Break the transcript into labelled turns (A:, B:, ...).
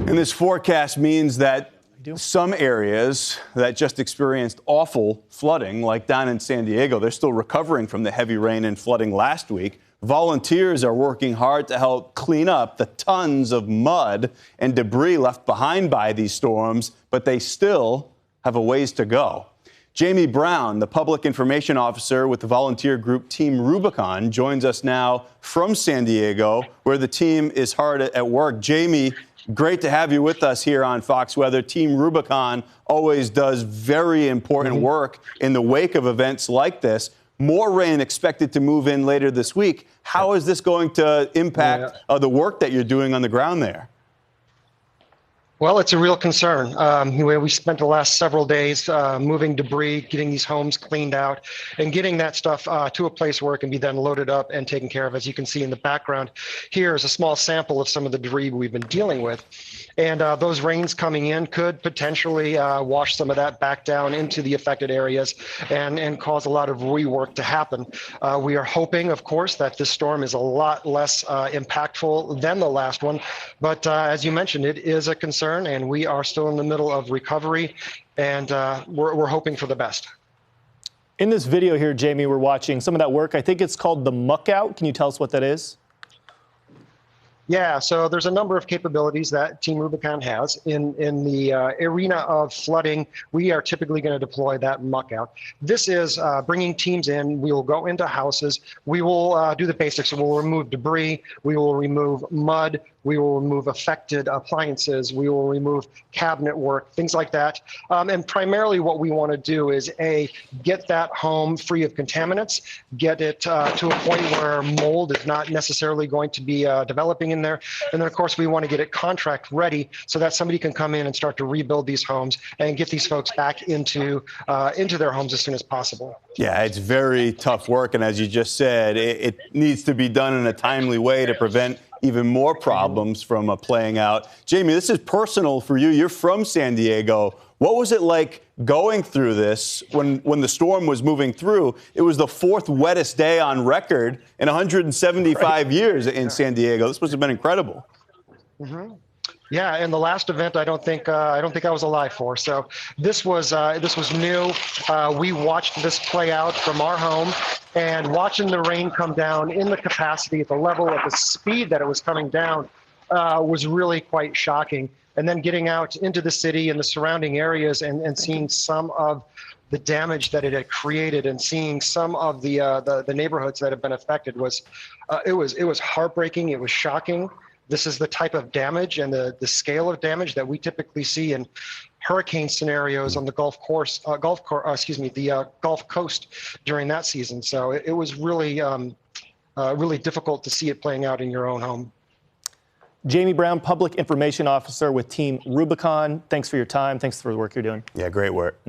A: And this forecast means that some areas that just experienced awful flooding, like down in San Diego, they're still recovering from the heavy rain and flooding last week. Volunteers are working hard to help clean up the tons of mud and debris left behind by these storms, but they still have a ways to go. Jamie Brown, the public information officer with the volunteer group Team Rubicon, joins us now from San Diego, where the team is hard at work. Jamie, great to have you with us here on Fox Weather. Team Rubicon always does very important work in the wake of events like this. More rain expected to move in later this week. How is this going to impact the work that you're doing on the ground there?
B: Well, it's a real concern. We spent the last several days moving debris, getting these homes cleaned out, and getting that stuff to a place where it can be then loaded up and taken care of. As you can see in the background, here is a small sample of some of the debris we've been dealing with. And those rains coming in could potentially wash some of that back down into the affected areas and cause a lot of rework to happen. We are hoping, of course, that this storm is a lot less impactful than the last one. But as you mentioned, it is a concern, and we are still in the middle of recovery, and we're hoping for the best.
C: In this video here, Jamie, we're watching some of that work. I think it's called the muck out. Can you tell us what that is?
B: Yeah, so there's a number of capabilities that Team Rubicon has. In the arena of flooding, we are typically going to deploy that muck out. This is bringing teams in. We will go into houses. We will do the basics. We'll remove debris. We will remove mud. We will remove affected appliances. We will remove cabinet work, things like that. And primarily what we want to do is, A, get that home free of contaminants, get it to a point where mold is not necessarily going to be developing in there. And then, of course, we want to get it contract ready so that somebody can come in and start to rebuild these homes and get these folks back into their homes as soon as possible.
A: Yeah, it's very tough work. And as you just said, it needs to be done in a timely way to prevent even more problems from playing out. Jamie, this is personal for you. You're from San Diego. What was it like going through this when the storm was moving through? It was the fourth wettest day on record in 175 years in San Diego. This must have been incredible.
B: Yeah, and the last event I don't think I was alive for. So this was new. We watched this play out from our home, and watching the rain come down in the capacity, at the level, at the speed that it was coming down, was really quite shocking. And then getting out into the city and the surrounding areas and seeing some of the damage that it had created, and seeing some of the neighborhoods that have been affected was heartbreaking. It was shocking. This is the type of damage and the scale of damage that we typically see in hurricane scenarios on the Gulf Coast during that season. So it was really, really difficult to see it playing out in your own home.
C: Jamie Brown, Public Information Officer with Team Rubicon. Thanks for your time. Thanks for the work you're doing.
A: Yeah, great work.